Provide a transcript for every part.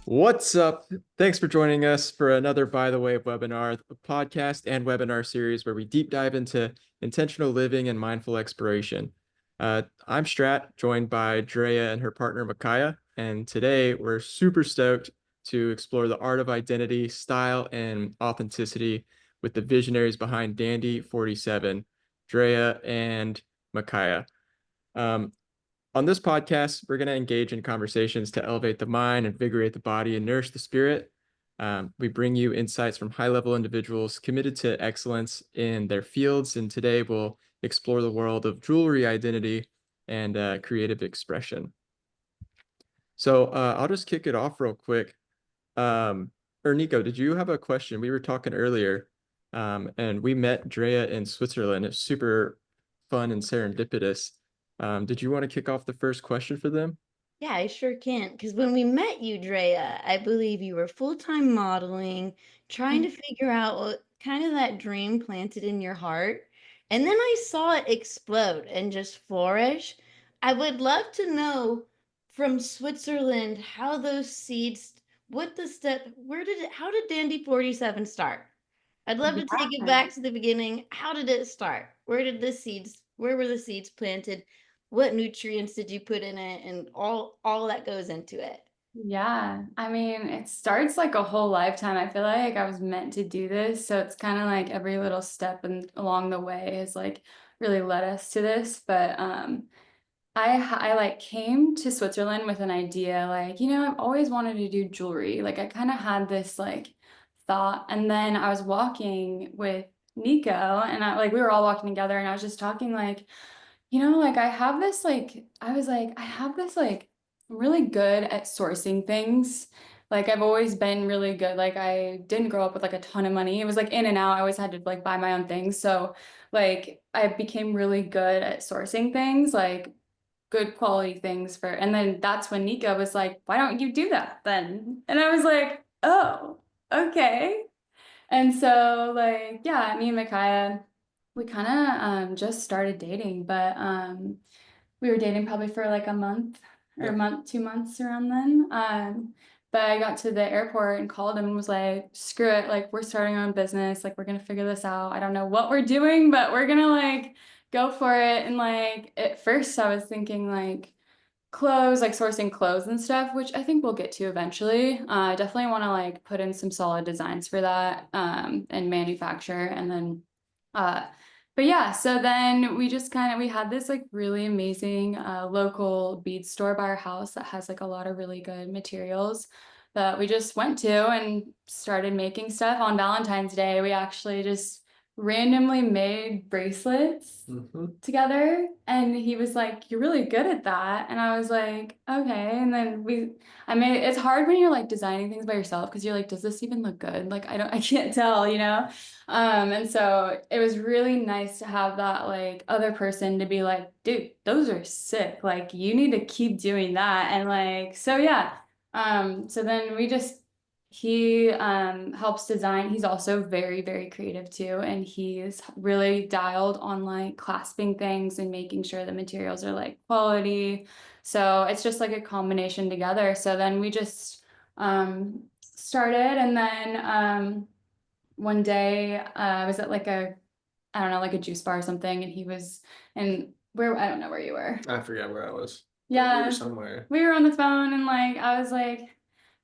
What's up? Thanks for joining us for another By the Way webinar, a podcast and webinar series where we deep dive into intentional living and mindful exploration. I'm Strat, joined by Drea and her partner Micaiah, and today we're super stoked to explore the art of identity, style, and authenticity with the visionaries behind Dandy47, Drea and Micaiah. Um, on this podcast, we're going to engage in conversations to elevate the mind, invigorate the body, and nourish the spirit. We bring you insights from high-level individuals committed to excellence in their fields, and today we'll explore the world of jewelry identity and creative expression. So I'll just kick it off real quick. Nico, did you have a question? We were talking earlier, and we met Drea in Switzerland. It's super fun and serendipitous. Did you want to kick off the first question for them? Yeah, I sure can. Because when we met you, Drea, I believe you were full-time modeling, trying to figure out what kind of that dream planted in your heart. And then I saw it explode and just flourish. I would love to know from Switzerland how those seeds, what the step, how did Dandy 47 start? I'd love to take it Yeah. back to the beginning. How did it start? Where were the seeds planted? What nutrients did you put in it? And all that goes into it. Yeah. I mean, it starts like a whole lifetime. I feel like I was meant to do this. So it's kind of like every little step and along the way has like really led us to this. But I like came to Switzerland with an idea like, I've always wanted to do jewelry. Like I kind of had this like thought. And then I was walking with Nico and we were all walking together and I was just talking like, like I have this like I was like I have this like I'm really good at sourcing things. Like I've always been really good. Like I didn't grow up with like a ton of money. It was like in and out. I always had to like buy my own things. So like I became really good at sourcing things, like good quality things for and then that's when Nico was like, why don't you do that then? And I was like, oh, okay. And so like, yeah, me and Micaiah, we kind of just started dating, but we were dating probably for like a month or Yep. 2 months around then. But I got to the airport and called him and was like, screw it, like we're starting our own business, like we're gonna figure this out. I don't know what we're doing, but we're gonna like go for it. And like at first I was thinking like clothes, like sourcing clothes and stuff, which I think we'll get to eventually. I definitely want to like put in some solid designs for that and manufacture. And then, but yeah, so then we had this like really amazing local bead store by our house that has like a lot of really good materials that we just went to and started making stuff on Valentine's Day. We actually just randomly made bracelets together and he was like, you're really good at that. And I was like, okay. And then it's hard when you're like designing things by yourself because you're like, does this even look good? Like I can't tell, you know. And so it was really nice to have that like other person to be like, dude, those are sick, like you need to keep doing that. And like so yeah. So then he helps design. He's also very, very creative too. And he's really dialed on like clasping things and making sure the materials are like quality. So it's just like a combination together. So then we just started. And then one day I was at like I don't know, like a juice bar or something. And he was, and where, I don't know where you were. I forget where I was. Yeah. We were somewhere. We were on the phone and like I was like,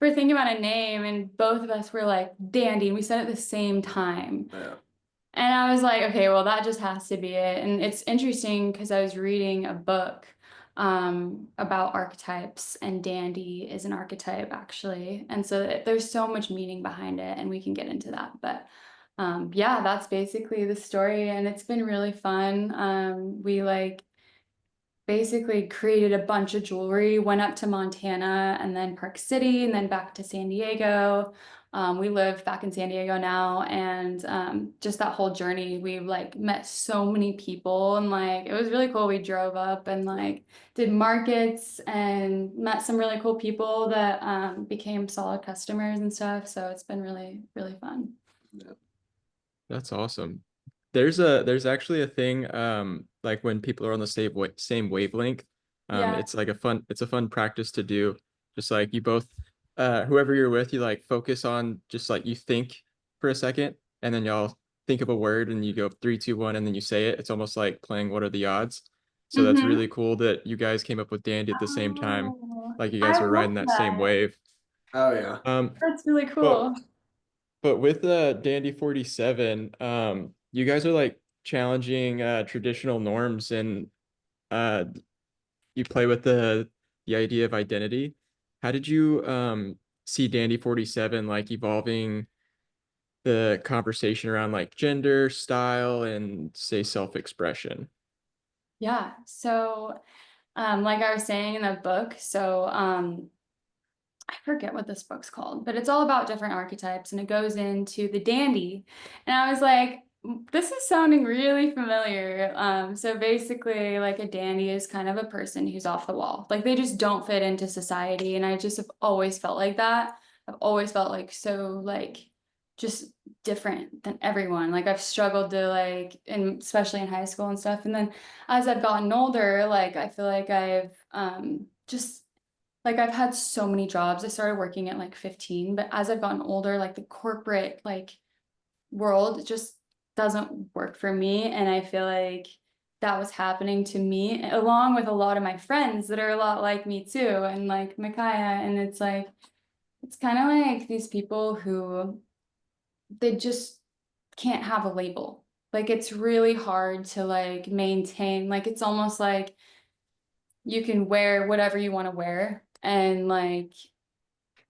we're thinking about a name and both of us were like Dandy and we said it at the same time. Yeah. And I was like, okay, well that just has to be it. And it's interesting because I was reading a book about archetypes and Dandy is an archetype actually. And so there's so much meaning behind it and we can get into that. But yeah, that's basically the story and it's been really fun. We like basically created a bunch of jewelry, went up to Montana and then Park City and then back to San Diego. We live back in San Diego now and just that whole journey, we like met so many people and like it was really cool. We drove up and like did markets and met some really cool people that became solid customers and stuff. So it's been really, really fun. Yeah. That's awesome. There's actually a thing like when people are on the same wavelength. Yeah. It's like it's a fun practice to do. Just like you both whoever you're with, you like focus on just like you think for a second, and then y'all think of a word and you go 3, 2, 1, and then you say it. It's almost like playing What Are the Odds? So that's Mm-hmm. really cool that you guys came up with Dandy at the same time. Oh, Like you guys I were love riding that same that. wave. Oh yeah. That's really But cool. with Dandy47, you guys are like challenging traditional norms, and uh you play with the idea of identity. How did you see Dandy47 like evolving the conversation around like gender, style, and say self-expression? Yeah. So, like I was saying in the book, so I forget what this book's called, but it's all about different archetypes and it goes into the dandy. And I was like, this is sounding really familiar. So basically, like a dandy is kind of a person who's off the wall. Like they just don't fit into society. And I just have always felt like that. I've always felt like so like just different than everyone. Like I've struggled to like, and especially in high school and stuff. And then as I've gotten older, like I feel like I've just like I've had so many jobs. I started working at like 15, but as I've gotten older, like the corporate like world just doesn't work for me. And I feel like that was happening to me along with a lot of my friends that are a lot like me too, and like Micaiah. And it's like it's kind of like these people who they just can't have a label. Like it's really hard to like maintain, like it's almost like you can wear whatever you want to wear and like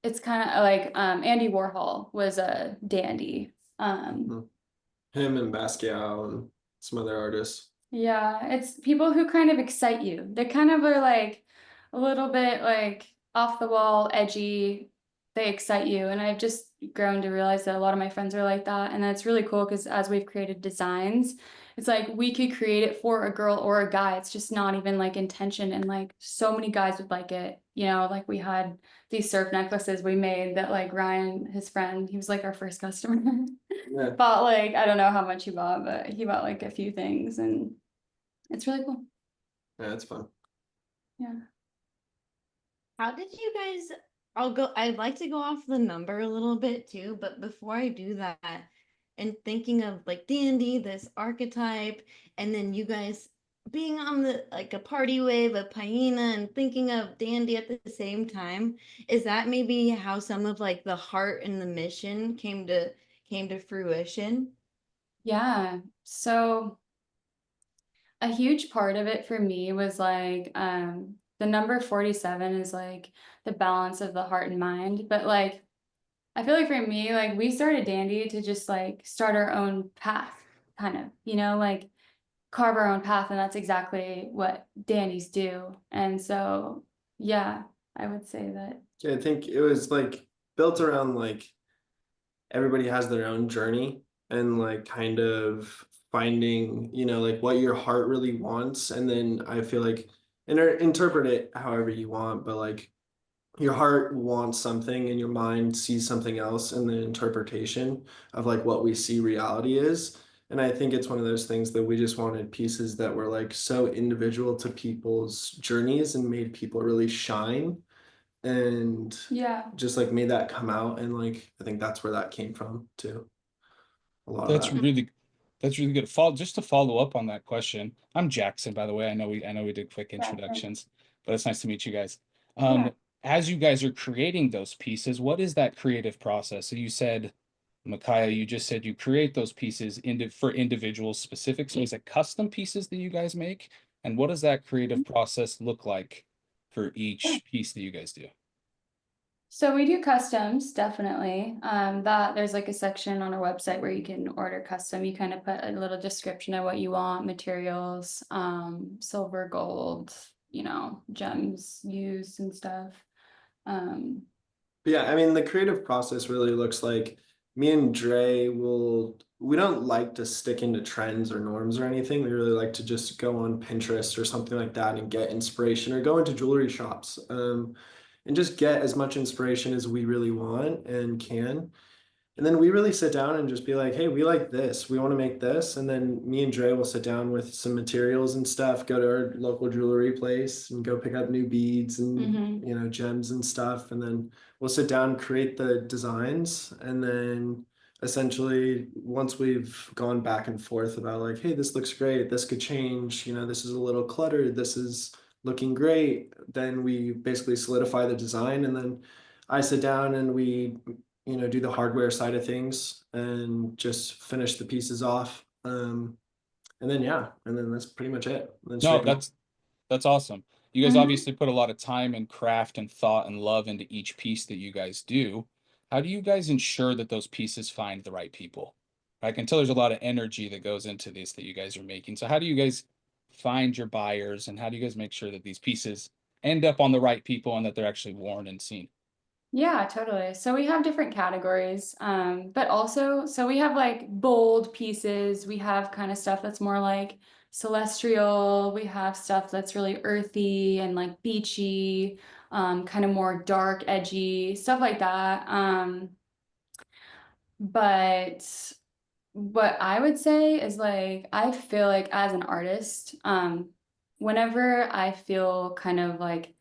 it's kind of like Andy Warhol was a dandy. Him and Basquiat and some other artists. Yeah, it's people who kind of excite you. They kind of are like a little bit like off the wall, edgy. They excite you. And I've just grown to realize that a lot of my friends are like that. And that's really cool because as we've created designs, it's like we could create it for a girl or a guy. It's just not even like intention. And like so many guys would like it. You know, like we had these surf necklaces we made that like Ryan, his friend, he was like our first customer. Yeah. Bought like, I don't know how much he bought, but he bought like a few things and it's really cool. Yeah, it's fun. Yeah. How did you guys? I'd like to go off the number a little bit too, but before I do that, and thinking of like Dandy, this archetype, and then you guys being on the like a party wave of Hyena and thinking of Dandy at the same time, is that maybe how some of like the heart and the mission came to fruition? Yeah. So a huge part of it for me was like the number 47 is like the balance of the heart and mind. But like I feel like for me, like we started Dandy to just like start our own path, kind of, you know, like carve our own path, and that's exactly what Dandies do. And so yeah, I would say that. Yeah, I think it was like built around like everybody has their own journey and like kind of finding, like what your heart really wants. And then I feel like interpret it however you want, but like your heart wants something and your mind sees something else in the interpretation of like what we see reality is. And I think it's one of those things that we just wanted pieces that were like so individual to people's journeys and made people really shine and Yeah. just like made that come out. And like I think that's where that came from too. A lot of That's that. really good. Just to follow up on that question. I'm Jackson, by the way. I know we did quick introductions, but it's nice to meet you guys. Yeah. As you guys are creating those pieces, what is that creative process? So you said, Micaiah, you just said you create those pieces for individuals specific. So is it custom pieces that you guys make? And what does that creative process look like for each piece that you guys do? So we do customs, definitely. That there's like a section on our website where you can order custom. You kind of put a little description of what you want, materials, silver, gold, gems used and stuff. Yeah, I mean, the creative process really looks like me and Dre we don't like to stick into trends or norms or anything. We really like to just go on Pinterest or something like that and get inspiration or go into jewelry shops and just get as much inspiration as we really want and can. And then we really sit down and just be like, hey, we like this. We want to make this. And then me and Dre will sit down with some materials and stuff, go to our local jewelry place and go pick up new beads and, you know, gems and stuff. And then we'll sit down, create the designs. And then essentially, once we've gone back and forth about like, hey, this looks great, this could change, you know, this is a little cluttered, this is looking great, then we basically solidify the design. And then I sit down and we, you know, do the hardware side of things and just finish the pieces off. And then yeah, and then that's pretty much it. Then No, straight that's awesome. You guys Mhm. obviously put a lot of time and craft and thought and love into each piece that you guys do. How do you guys ensure that those pieces find the right people? I can tell there's a lot of energy that goes into this that you guys are making. So how do you guys find your buyers, and how do you guys make sure that these pieces end up on the right people and that they're actually worn and seen? Yeah, totally. So we have different categories, but also, so we have like bold pieces. We have kind of stuff that's more like celestial. We have stuff that's really earthy and like beachy, kind of more dark, edgy, stuff like that. But what I would say is like, I feel like as an artist, whenever I feel kind of like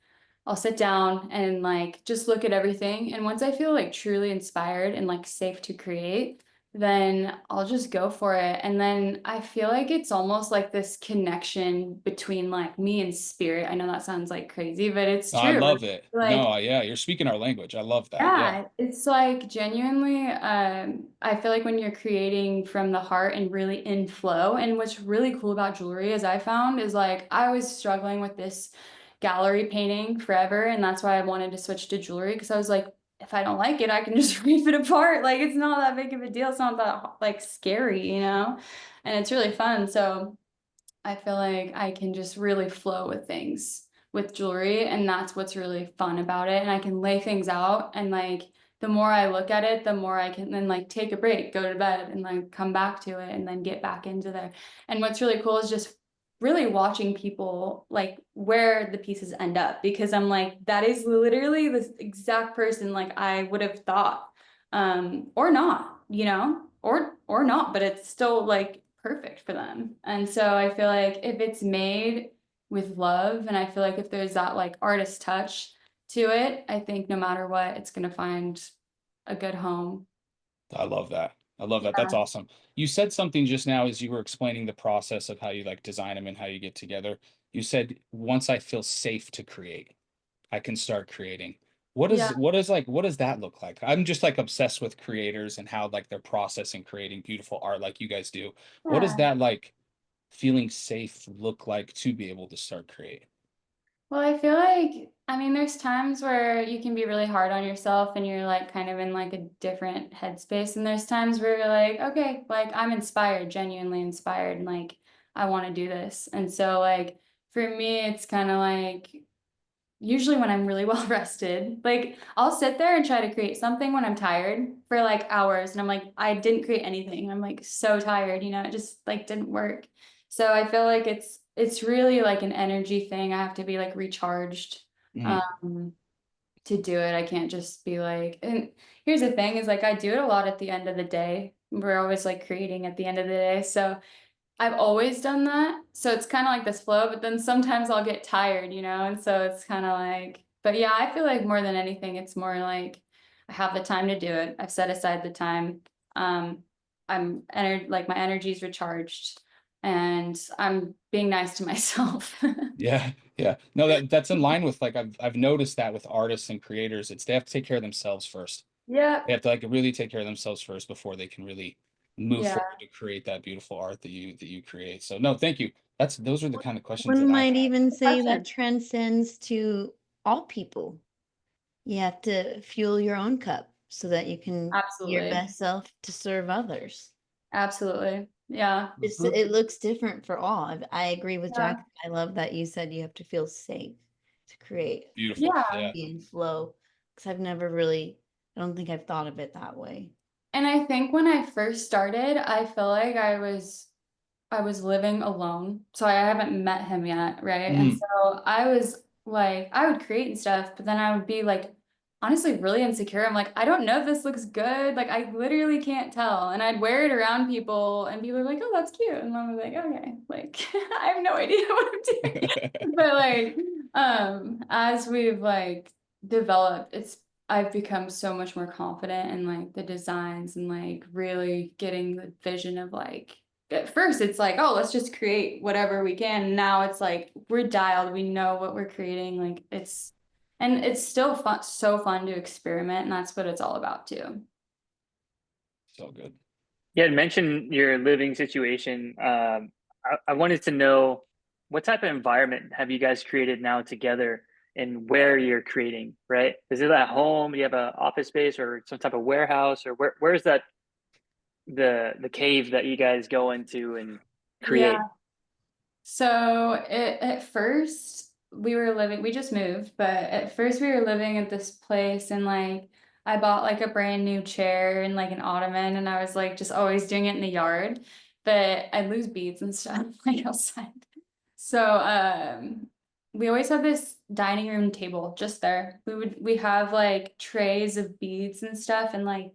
I'll sit down and like just look at everything. And once I feel like truly inspired and like safe to create, then I'll just go for it. And then I feel like it's almost like this connection between like me and spirit. I know that sounds like crazy, but it's I true. love it. Like, No, yeah, you're speaking our language. I love that. Yeah. yeah, it's like genuinely, I feel like when you're creating from the heart and really in flow, and what's really cool about jewelry, as I found, is like I was struggling with this gallery painting forever, and that's why I wanted to switch to jewelry, because I was like, if I don't like it, I can just rip it apart. Like it's not that big of a deal. It's not that like scary, you know? And it's really fun. So I feel like I can just really flow with things with jewelry, and that's what's really fun about it. And I can lay things out, and like the more I look at it, the more I can then like take a break, go to bed, and like come back to it and then get back into there. And what's really cool is just really watching people like where the pieces end up, because I'm like, that is literally this exact person like I would have thought. Or not, you know, or not, but it's still like perfect for them. And so I feel like if it's made with love, and I feel like if there's that like artist touch to it, I think no matter what, it's gonna find a good home. I love that. I love that. That's Yeah. awesome. You said something just now as you were explaining the process of how you like design them and how you get together. You said, once I feel safe to create, I can start creating. Yeah. What does that look like? I'm just like obsessed with creators and how like their process in creating beautiful art like you guys do. What does Yeah. that like feeling safe look like to be able to start creating? Well, I feel like, I mean, there's times where you can be really hard on yourself and you're like kind of in like a different headspace. And there's times where you're like, okay, like I'm inspired, genuinely inspired, and like I want to do this. And so, like, for me, it's kind of like usually when I'm really well rested, like I'll sit there and try to create something when I'm tired for like hours. And I'm like, I didn't create anything. I'm like so tired, you know, it just like didn't work. So I feel like it's really like an energy thing. I have to be like recharged Mhm. um to do it. I can't just be like, and here's the thing is like I do it a lot at the end of the day. We're always like creating at the end of the day. So I've always done that. So it's kind of like this flow, but then sometimes I'll get tired, you know? And so it's kind of like, but yeah, I feel like more than anything, it's more like I have the time to do it. I've set aside the time. Um, like my energy is recharged, and I'm being nice to myself. Yeah, yeah. No, that's in line with like I've noticed that with artists and creators, it's they have to take care of themselves first. Yeah. They have to like really take care of themselves first before they can really move Yeah. forward to create that beautiful art that you create. So no, thank you. Those are the kind of questions One that I might have. even say Question. that transcends to all people. You have to fuel your own cup so that you can be your Absolutely. best self to serve others. Absolutely. Yeah. It looks different for all. I agree with Yeah. Jack. I love that you said you have to feel safe to create, Beautiful. Yeah. Yeah. be in flow. Because I've never really, I don't think I've thought of it that way. And I think when I first started, I felt like I was living alone. So I haven't met him yet, right? And Mhm. so I was like, I would create and stuff, but then I would be like honestly really insecure. I'm like, I don't know if this looks good. Like, I literally can't tell. And I'd wear it around people and people are like, oh, that's cute. And I'm like, okay, like, I have no idea what I'm doing. But like, as we've like developed, I've become so much more confident in like the designs and like really getting the vision of like, at first it's like, oh, let's just create whatever we can. Now it's like, we're dialed, we know what we're creating. Like and it's still fun, so fun to experiment, and that's what it's all about too. So good. You had mentioned your living situation. I wanted to know what type of environment have you guys created now together and where you're creating, right? Is it at home? Do you have an office space or some type of warehouse, or where's that the cave that you guys go into and create? Yeah. So at first we just moved, but at first we were living at this place and like I bought like a brand new chair and like an ottoman and I was like just always doing it in the yard, but I'd lose beads and stuff like outside. So we always have this dining room table just there. We have like trays of beads and stuff and like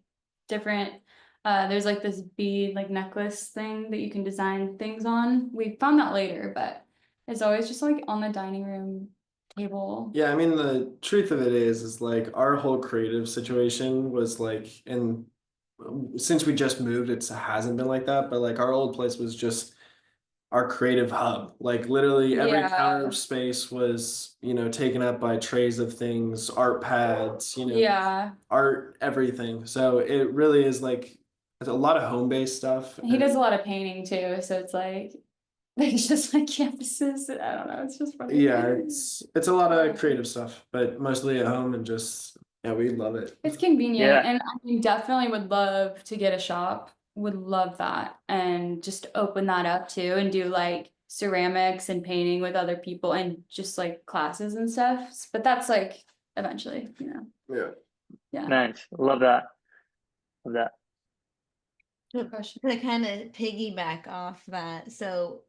different there's like this bead like necklace thing that you can design things on. We found that later, but it's always just like on the dining room table. Yeah, I mean the truth of it is like our whole creative situation was like, and since we just moved, it hasn't been like that. But like our old place was just our creative hub. Like literally every counter space was, taken up by trays of things, art pads, Yeah. art, everything. So it really is like a lot of home-based stuff. He does a lot of painting too, so it's like it's just like canvases. I don't know. It's just funny. Yeah, it's a lot of creative stuff, but mostly at home and just we love it. It's convenient, Yeah. and I mean, definitely would love to get a shop. Would love that, and just open that up too, and do like ceramics and painting with other people, and just like classes and stuff. But that's like eventually, Yeah. Yeah. Nice. Love that. Love that. Good question. To kind of piggyback off that, so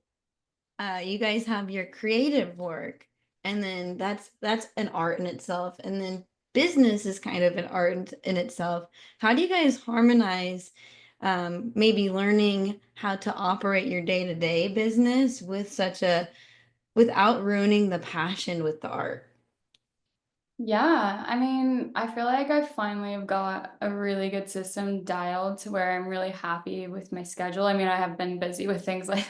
you guys have your creative work, and then that's an art in itself, and then business is kind of an art in itself. How do you guys harmonize maybe learning how to operate your day-to-day business with without ruining the passion with the art? Yeah, I mean, I feel like I finally have got a really good system dialed to where I'm really happy with my schedule. I mean, I have been busy with things like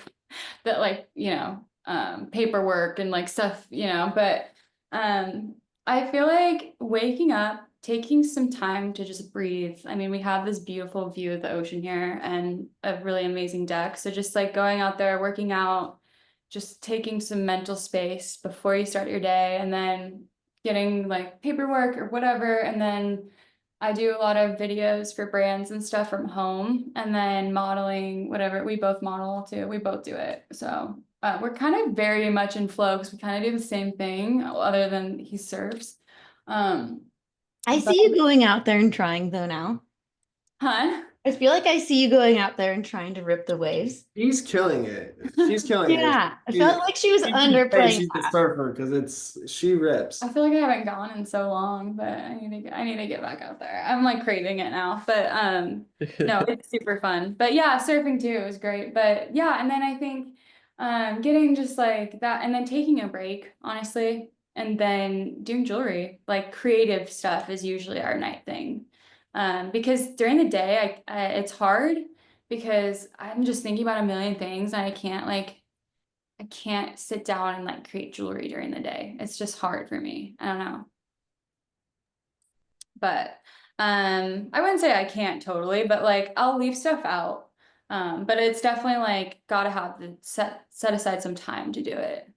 that, like, paperwork and like stuff, but I feel like waking up, taking some time to just breathe. I mean, we have this beautiful view of the ocean here and a really amazing deck. So just like going out there, working out, just taking some mental space before you start your day, and then getting like paperwork or whatever. And then I do a lot of videos for brands and stuff from home, and then modeling, whatever. We both model too. We both do it. So we're kind of very much in flow because we kind of do the same thing other than he surfs. I see you going out there and trying though now. Huh? I feel like I see you going out there and trying to rip the waves. She's killing it. She's killing it. Yeah, I felt like she was underplaying. She's the surfer because she rips. I feel like I haven't gone in so long, but I need to get back out there. I'm like craving it now, but no, it's super fun. But yeah, surfing too is great. But yeah, and then I think getting just like that, and then taking a break, honestly, and then doing jewelry, like creative stuff is usually our night thing. Because during the day, it's hard because I'm just thinking about a million things and I can't sit down and like create jewelry during the day. It's just hard for me. I don't know. But I wouldn't say I can't totally, but like I'll leave stuff out. But it's definitely like gotta have the set aside some time to do it.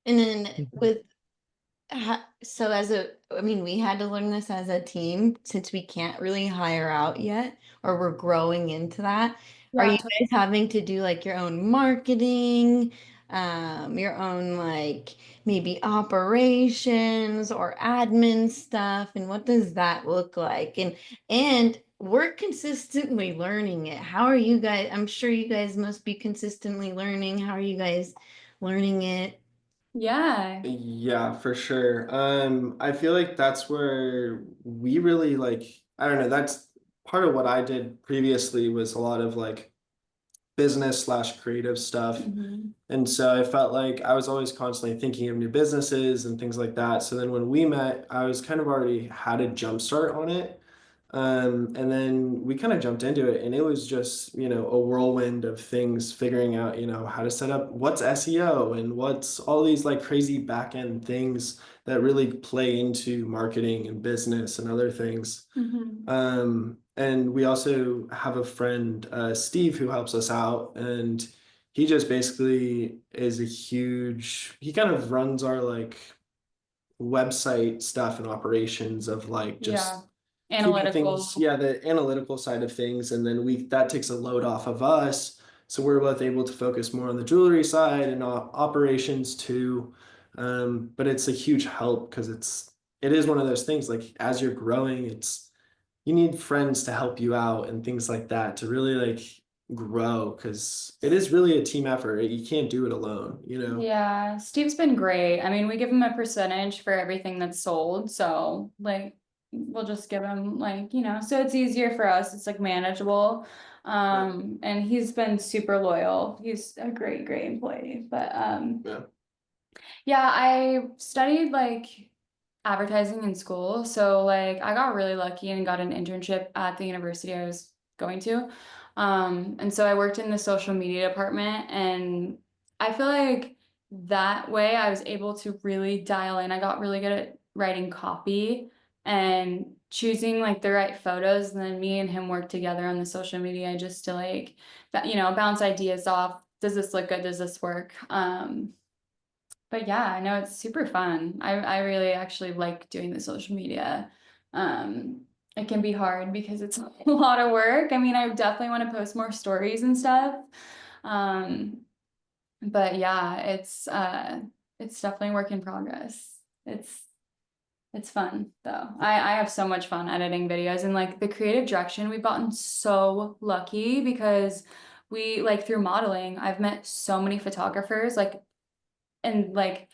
And then I mean, we had to learn this as a team since we can't really hire out yet, or we're growing into that. Are you guys having to do like your own marketing, your own like maybe operations or admin stuff? And what does that look like? And we're consistently learning it. How are you guys? I'm sure you guys must be consistently learning. How are you guys learning it? Yeah. Yeah, for sure. I feel like that's where we really like, I don't know, that's part of what I did previously was a lot of like business/creative stuff. Mhm. And so I felt like I was always constantly thinking of new businesses and things like that. So then when we met, I was kind of already had a jump start on it. And then we kind of jumped into it, and it was just, a whirlwind of things, figuring out, how to set up what's SEO and what's all these like crazy back end things that really play into marketing and business and other things. Mhm. And we also have a friend, Steve, who helps us out, and he just basically is he kind of runs our like website stuff and operations of like Yeah. just keeping Analytical. things, yeah, the analytical side of things, and then that takes a load off of us, so we're both able to focus more on the jewelry side and operations too. But it's a huge help because it is one of those things, like as you're growing, you need friends to help you out and things like that to really like grow, because it is really a team effort. You can't do it alone. Yeah, Steve's been great. I mean, we give him a percentage for everything that's sold, so like we'll just give him like, so it's easier for us. It's like manageable. And he's been super loyal. He's a great, great employee. But Yeah. yeah, I studied like advertising in school. So like I got really lucky and got an internship at the university I was going to. And so I worked in the social media department, and I feel like that way I was able to really dial in. I got really good at writing copy and choosing like the right photos. And then me and him worked together on the social media just to like, bounce ideas off. Does this look good? Does this work? But yeah, I know it's super fun. I really actually like doing the social media. Um, it can be hard because it's a lot of work. I mean, I definitely want to post more stories and stuff. Um, but yeah, it's definitely a work in progress. It's fun though. I have so much fun editing videos, and like the creative direction, we've gotten so lucky because we like through modeling, I've met so many photographers and like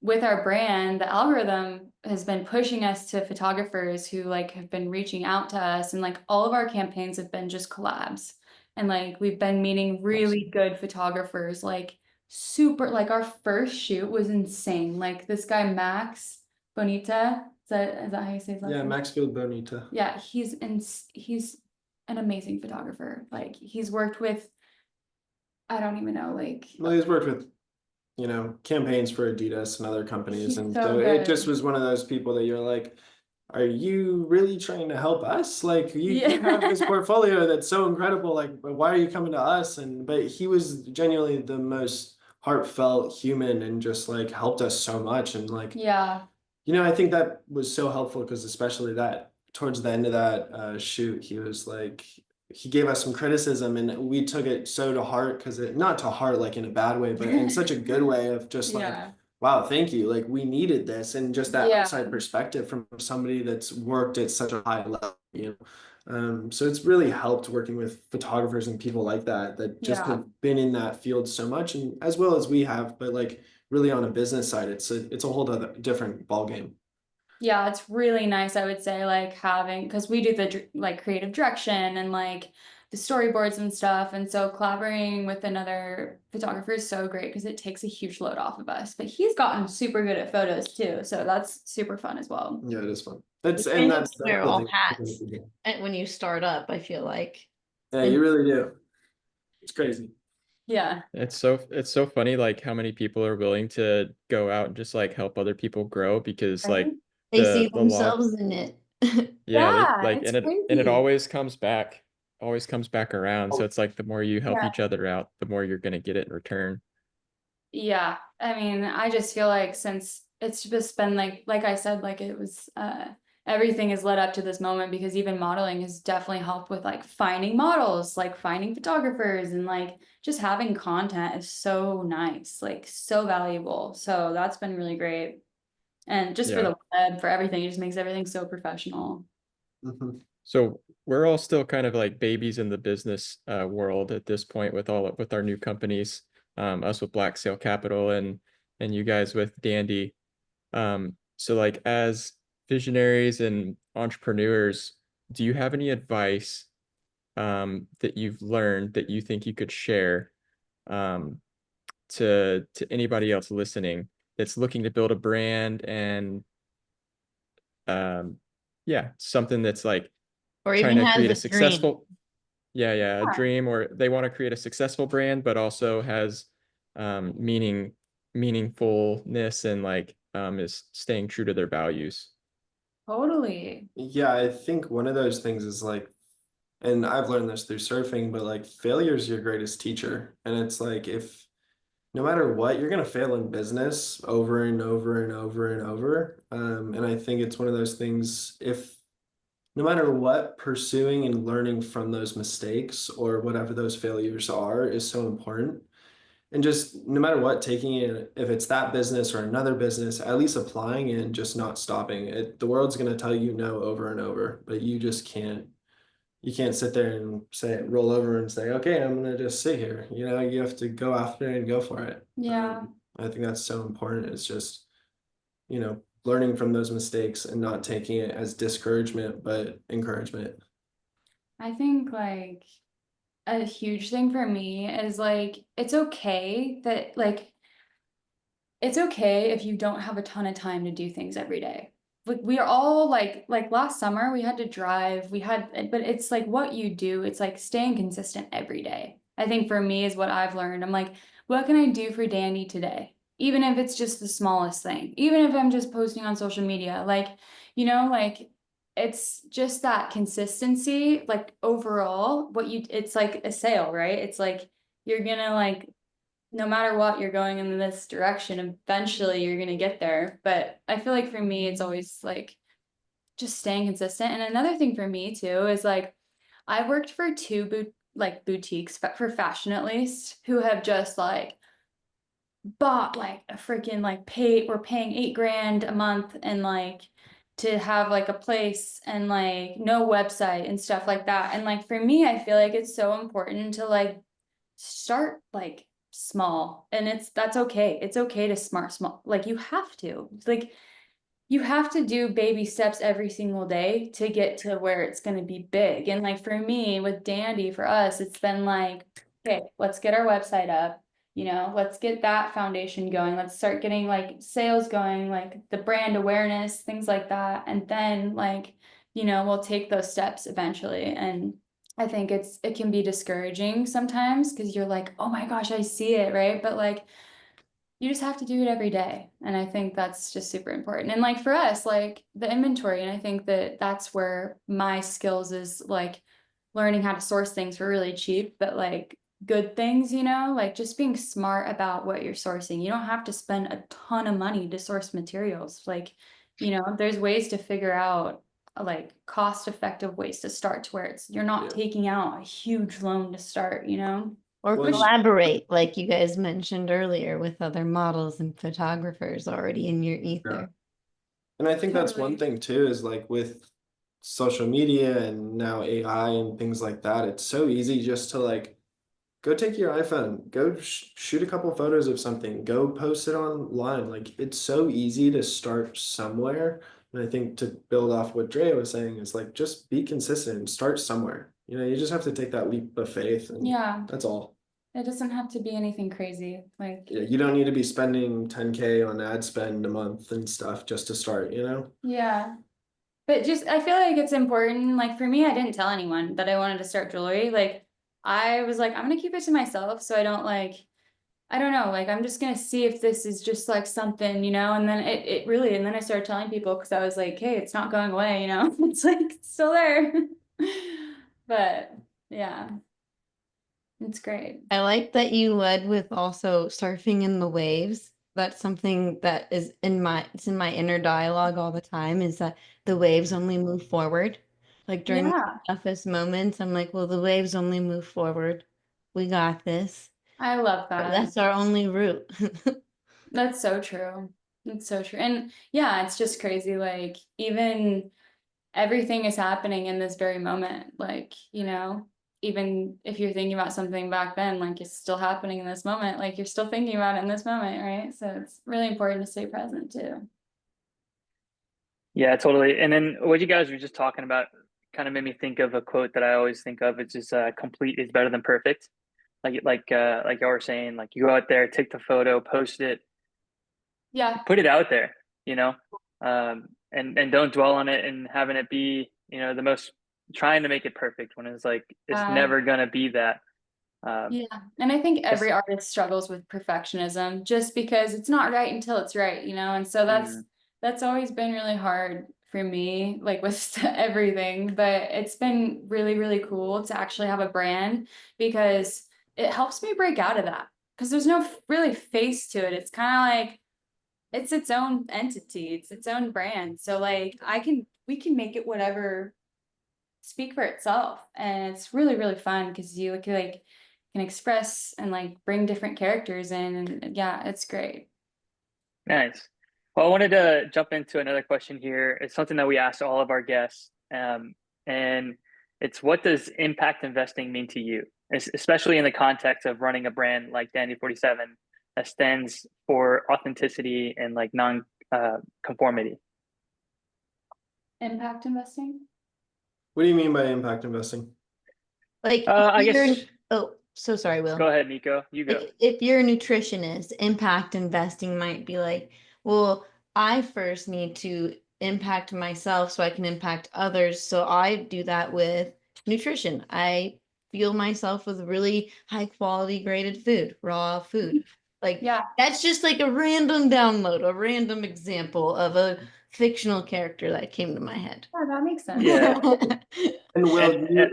with our brand, the algorithm has been pushing us to photographers who like have been reaching out to us, and like all of our campaigns have been just collabs. And like we've been meeting really good photographers, like super, like our first shoot was insane. Like this guy Max Bonita, is that how you say his last Yeah, name? Maxfield Bonita. Yeah, he's an amazing photographer. Like he's worked with, I don't even know, like Well, he's worked with, campaigns for Adidas and other companies. he's And so so it just good. was one of those people that you're like, are you really trying to help us? Like you have this Yeah. portfolio that's so incredible. Like, why are you coming to us? But he was genuinely the most heartfelt human and just like helped us so much. And like, Yeah. I think that was so helpful because especially that towards the end of that shoot, he was like, he gave us some criticism, and we took it so to heart, because not to heart like in a bad way, but in such a good way of just like, Yeah. wow, thank you. Like we needed this, and just that Yeah. outside perspective from somebody that's worked at such a high level. So it's really helped working with photographers and people like that just Yeah. have been in that field so much, and as well as we have, but like really on a business side, it's a whole other different ball game. Yeah, it's really nice, I would say, like having, because we do the like creative direction and like the storyboards and stuff. And so collaborating with another photographer is so great because it takes a huge load off of us. But he's gotten super good at photos too. So that's super fun as well. Yeah, it is fun. You That's kind of that's wear cool all thing. hats when you start up, I feel like. Yeah, And you really do. It's crazy. Yeah. It's so funny like how many people are willing to go out and just like help other people grow because Right? like they see the law, themselves in it. yeah, they Yeah, like it's and it crazy. always comes back around. So it's like the more you help Yeah. each other out, the more you're gonna get it in return. Yeah, I mean, I just feel like since it's just been like I said, like it was everything has led up to this moment because even modeling has definitely helped with like finding models, like finding photographers, and like just having content is so nice, like so valuable. So that's been really great. And just for Yeah. the web, for everything, it just makes everything so professional. Mhm. So we're all still kind of like babies in the business world at this point with our new companies, us with Black Sail Capital and and you guys with Dandy. So like as visionaries and entrepreneurs, do you have any advice that you've learned that you think you could share um, to anybody else listening that's looking to build a brand and yeah, something that's like Or trying even to has create a a dream. successful, yeah, a Yeah. dream, or they want to create a successful brand, but also has meaningfulness and like is staying true to their values. Totally. Yeah, I think one of those things is like, and I've learned this through surfing, but like failure is your greatest teacher. And it's like if no matter what, you're gonna fail in business over and over and over and over. And I think it's one of those things, if no matter what, pursuing and learning from those mistakes or whatever those failures are is so important. And just no matter what, taking it, if it's that business or another business, at least applying it and just not stopping it. The world's gonna tell you no over and over, but you just can't sit there and say roll over and say, okay, I'm gonna just sit here. You have to go after it and go for it. Yeah. I think that's so important. It's just, learning from those mistakes and not taking it as discouragement, but encouragement. I think like a huge thing for me is like it's okay if you don't have a ton of time to do things every day. Like we are all like last summer we had to drive, but it's like what you do, it's like staying consistent every day. I think for me is what I've learned. I'm like, what can I do for Dandy today? Even if it's just the smallest thing, even if I'm just posting on social media, like it's just that consistency, like overall, it's like a sale, right? It's like you're gonna like no matter what, you're going in this direction. Eventually, you're going to get there. But I feel like for me, it's always like just staying consistent. And another thing for me too is like I worked for two boutiques for fashion at least who have just like bought like a freaking we're paying $8,000 a month and like to have like a place and like no website and stuff like that. And like for me, I feel like it's so important to like start like small, and that's okay. It's okay to start small. Like you have to do baby steps every single day to get to where it's going to be big. And like for me with Dandy, for us, it's been like, okay, let's get our website up, let's get that foundation going. Let's start getting like sales going, like the brand awareness, things like that. And then like, we'll take those steps eventually. And I think it can be discouraging sometimes because you're like, oh my gosh, I see it, right? But like you just have to do it every day. And I think that's just super important. And like for us, like the inventory, and I think that's where my skills is like learning how to source things for really cheap, but like good things, like just being smart about what you're sourcing. You don't have to spend a ton of money to source materials. Like, there's ways to figure out like cost effective ways to start to where you're not taking out a huge loan to start, Or Well, collaborate, like you guys mentioned earlier, with other models and photographers already in your ether. And I think that's one Totally. thing too, is like with social media and now AI and things like that, it's so easy just to like go take your iPhone, go shoot a couple photos of something, go post it online. Like it's so easy to start somewhere. And I think to build off what Drea was saying is like just be consistent and start somewhere. You just have to take that leap of faith, and Yeah. that's all. It doesn't have to be anything crazy. Like, Yeah, you don't need to be spending 10K on ad spend a month and stuff just to start, yeah. But just, I feel like it's important. Like for me, I didn't tell anyone that I wanted to start jewelry. Like I was like, I'm gonna keep it to myself so I don't like, I don't know, like I'm just gonna see if this is just like something, and then it really, and then I started telling people because I was like, hey, it's not going away, it's like it's still there. But yeah, it's great. I like that you led with also surfing in the waves. That's something that is it's in my inner dialogue all the time, is that the waves only move forward. Like during my Yeah, toughest moments, I'm like, well, the waves only move forward. We got this. I love that. That's our only route. That's so true. It's so true. And yeah, it's just crazy. Like even everything is happening in this very moment. Like, even if you're thinking about something back then, like it's still happening in this moment, like you're still thinking about it in this moment, right? So it's really important to stay present too. Yeah, totally. And then what you guys were just talking about kind of made me think of a quote that I always think of. It's just complete is better than perfect. Like y'all were saying, like you go out there, take the photo, post it, Yeah. put it out there, and don't dwell on it and having it be, the most trying to make it perfect when it's like it's never gonna be that. Yeah. And I think every Yes. artist struggles with perfectionism just because it's not right until it's right, and so that's always been really hard for me, like with everything, but it's been really, really cool to actually have a brand because it helps me break out of that because there's no really face to it. It's kind of like it's its own entity, it's its own brand. So like we can make it whatever speak for itself, and it's really, really fun because you like can express and like bring different characters in, and yeah, it's great. Nice. Well, I wanted to jump into another question here. It's something that we asked all of our guests, and it's what does impact investing mean to you, especially in the context of running a brand like Dandy47 that stands for authenticity and like non-conformity. Impact investing. What do you mean by impact investing? Like, I guess. oh, so sorry, Will. Go ahead, Nico. You go. Like, if you're a nutritionist, impact investing might be like, well, I first need to impact myself so I can impact others. So I do that with nutrition. I fuel myself with really high quality graded food, raw food. Like, Yeah. that's just like a random download, a random example of a fictional character that came to my head. Yeah, that makes sense. Yeah. And Will, And,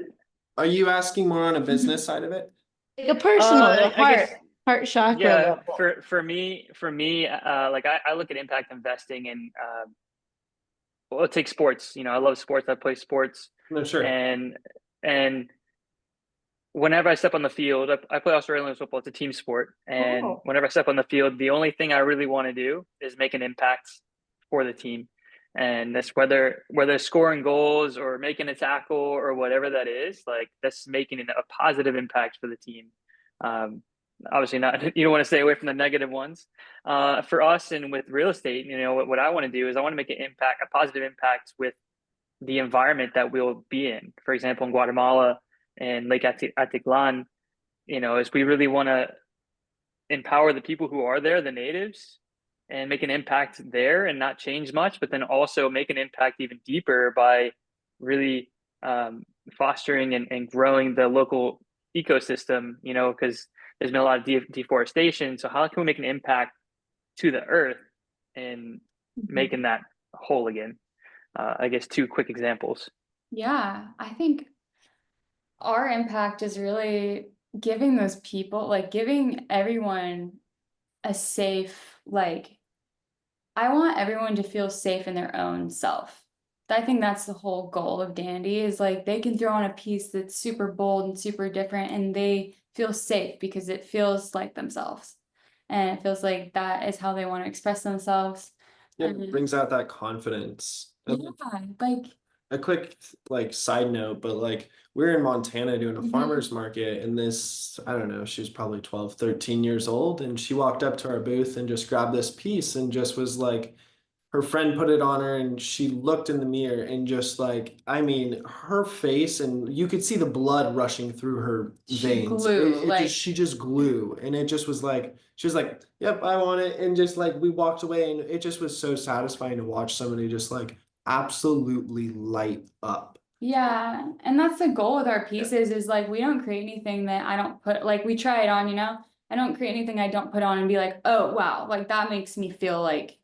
are you asking more on a business side of it? Like a personal, a I guess, heart chakra yeah. level. For me, like I look at impact investing and well, take sports. I love sports. I play sports, No, sure. and whenever I step on the field, I play Australian football. It's a team sport, and Cool. whenever I step on the field, the only thing I really want to do is make an impact for the team, and that's whether scoring goals or making a tackle or whatever that is. Like that's making a positive impact for the team. Obviously, not you don't want to stay away from the negative ones. For us and with real estate, what I want to do is I want to make a positive impact with the environment that we'll be in. For example, in Guatemala and Lake Atitlan, is we really want to empower the people who are there, the natives, and make an impact there and not change much, but then also make an impact even deeper by really fostering and growing the local ecosystem, because there's been a lot of deforestation. So how can we make an impact to the earth and making that whole again? I guess 2 quick examples. Yeah, I think our impact is really giving those people, like giving everyone a safe, like I want everyone to feel safe in their own self. I think that's the whole goal of Dandy is like they can throw on a piece that's super bold and super different and they feel safe because it feels like themselves. And it feels like that is how they want to express themselves. It brings out that confidence. Yeah, like A quick side note, but like we're in Montana doing a farmer's market, and this, I don't know, she was probably 12, 13 years old, and she walked up to our booth and just grabbed this piece and just was like, her friend put it on her and she looked in the mirror and just like, I mean, her face, and you could see the blood rushing through her veins. She just glue, and it just was like, she was like, yep, I want it. And just like, we walked away, and it just was so satisfying to watch somebody just like absolutely light up. Yeah, and that's the goal with our pieces is like we don't create anything that I don't put, like we try it on, I don't create anything I don't put on and be like, oh wow, like that makes me feel like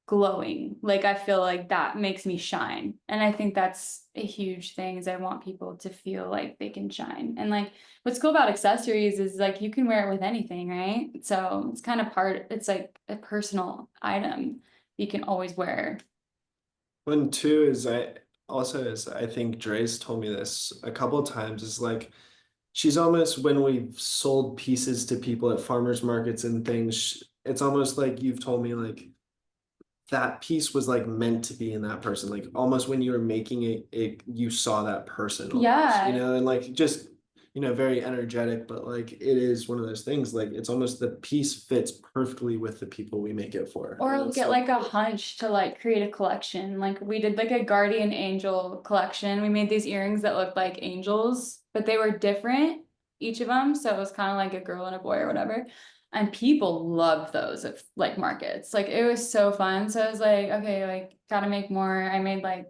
glowing, like I feel like that makes me shine. And I think that's a huge thing is I want people to feel like they can shine. And like what's cool about accessories is like you can wear it with anything, right? So it's kind of it's like a personal item you can always wear. One too is I think Dre's told me this a couple of times, is like she's almost, when we've sold pieces to people at farmers markets and things, it's almost like you've told me like that piece was like meant to be in that person, like almost when you were making it you saw that person almost, Yeah. and like just you know, very energetic, but like it is one of those things, like it's almost the piece fits perfectly with the people we make it for. Or And I'll it's get like, like a hunch to like create a collection. Like we did like a guardian angel collection. We made these earrings that looked like angels, but they were different, each of them. So it was kind of like a girl and a boy or whatever. And people loved those at like markets. Like it was so fun. So I was like, okay, like gotta make more. I made like,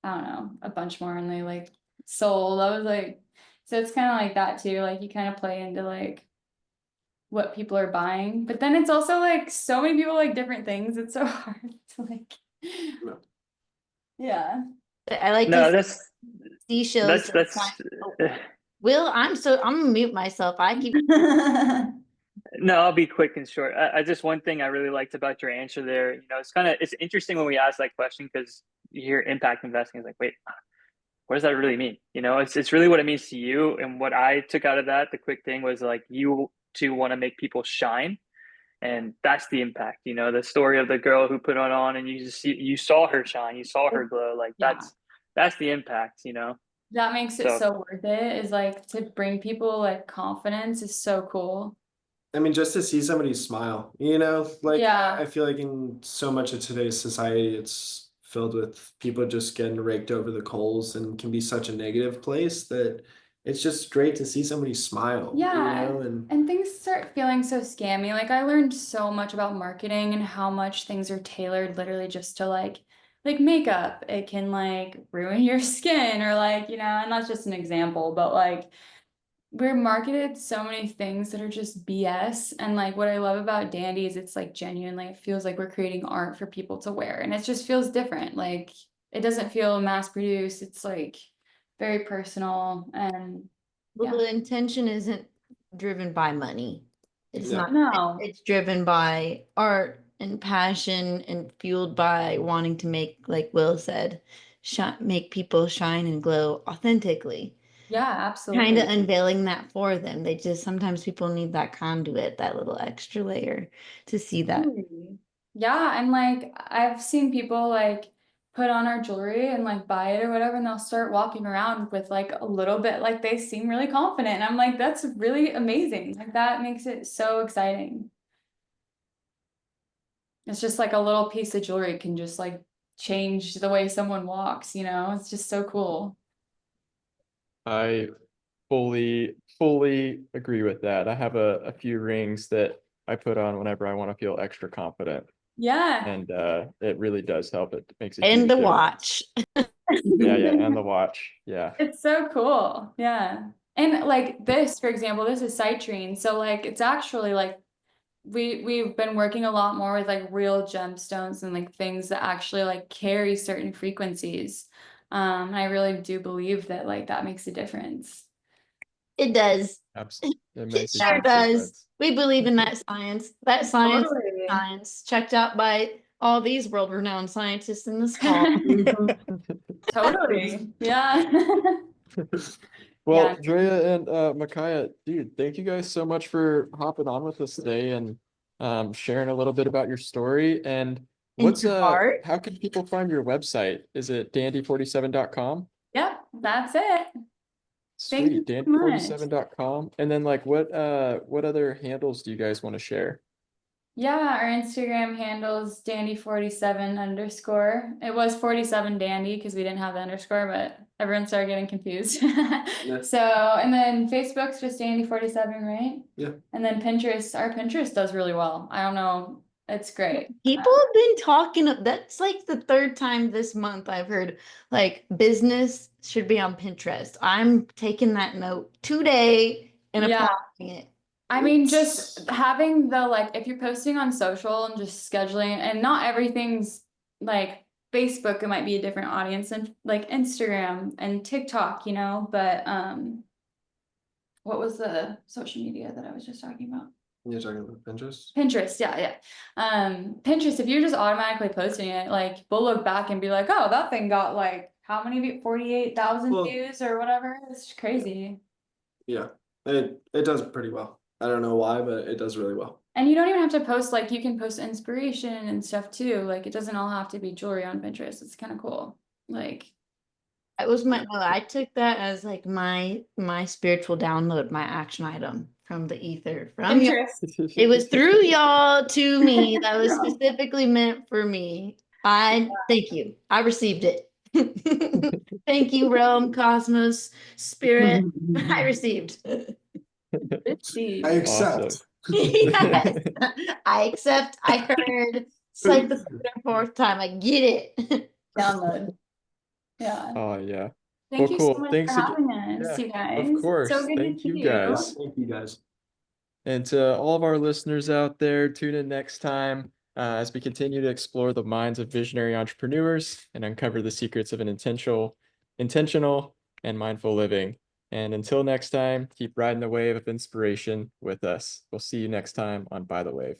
I don't know, a bunch more and they like sold. I was like, so it's kind of like that too. Like you kind of play into like what people are buying, but then it's also like so many people like different things. It's so hard to like, yeah. I like No, to see shows. that's Oh, Will, I'm gonna mute myself. I keep no, I'll be quick and short. I just one thing I really liked about your answer there, it's interesting when we ask that question because you hear impact investing is like, wait, what does that really mean? It's really what it means to you. And what I took out of that, the quick thing was like you too want to make people shine. And that's the impact, the story of the girl who put it on and you saw her shine, you saw her glow. Like Yeah. that's the impact, That makes it So- so worth it, is like to bring people like confidence is so cool. I mean, just to see somebody smile, you know, like Yeah. I feel like in so much of today's society, it's filled with people just getting raked over the coals and can be such a negative place that it's just great to see somebody smile, you Yeah. know, and And things start feeling so scammy. Like I learned so much about marketing and how much things are tailored literally just to like makeup. It can like ruin your skin or like, and that's just an example, but like we're marketed so many things that are just BS. And like what I love about Dandy is it's like genuinely, it feels like we're creating art for people to wear. And it just feels different. Like it doesn't feel mass produced. It's like very personal and well, the intention isn't driven by money. It's Yeah. not. no. It's driven by art and passion and fueled by wanting to make, like Will said, make people shine and glow authentically. Yeah, Kind absolutely. of unveiling that for them. They just sometimes people need that conduit, that little extra layer to see that. Totally. Yeah, and like I've seen people like put on our jewelry and like buy it or whatever, and they'll start walking around with like a little bit, like they seem really confident. And I'm like, that's really amazing. Like that makes it so exciting. It's just like a little piece of jewelry can just like change the way someone walks, It's just so cool. I fully agree with that. I have a few rings that I put on whenever I want to feel extra confident, Yeah. and it really does help. It makes a And huge the difference. watch. Yeah, and the watch. Yeah. It's so cool. Yeah. And like this, for example, this is citrine. So like it's actually like we've been working a lot more with like real gemstones and like things that actually like carry certain frequencies. And I really do believe that like that makes a difference. It does. Absolutely. It It makes a sure huge does. difference. We believe in that science. That science, Totally. science checked out by all these world-renowned scientists in this call. Totally. Yeah. Well, Yeah. Drea and Micaiah, dude, thank you guys so much for hopping on with us today and sharing a little bit about your story. And what's your heart. how can people find your website? Is it dandy47.com? Yep, that's it. Thank you Sweet, so much. dandy47.com. And then like what other handles do you guys want to share? Yeah, our Instagram handle's dandy47_. It was 47 dandy because we didn't have the underscore, but everyone started getting confused. So, and then Facebook's just dandy47, right? Yeah. And then Pinterest, our Pinterest does really well. I don't know, it's great. People have been talking. That's like the third time this month I've heard like business should be on Pinterest. I'm taking that note today and Yeah. applying it. I mean, just having the like, if you're posting on social and just scheduling, and not everything's like Facebook, it might be a different audience, and like Instagram and TikTok, but what was the social media that I was just talking about? You're talking about Pinterest? Pinterest, yeah. Pinterest, if you're just automatically posting it, like we'll look back and be like, oh, that thing got like how many 48,000 Well- views or whatever. It's crazy. Yeah, it does pretty well. I don't know why, but it does really well. And you don't even have to post, like you can post inspiration and stuff too. Like it doesn't all have to be jewelry on Pinterest. It's kind of cool. Like It was my no, I took that as like my spiritual download, my action item from the ether from you. Interest. It was through y'all to me. That was specifically meant for me. I thank you. I received it. Thank you, realm, cosmos, spirit. I received. Received. I accept. Yes, I accept. I heard. It's like the third or fourth time. I get it. Download. Yeah. Oh yeah. Thank Well, you cool. so much Thanks for again. having us, Yeah, you guys. of It's course. so good Thank to you see you. guys. Thank you guys. And to all of our listeners out there, tune in next time as we continue to explore the minds of visionary entrepreneurs and uncover the secrets of an intentional and mindful living. And until next time, keep riding the wave of inspiration with us. We'll see you next time on By the Wave.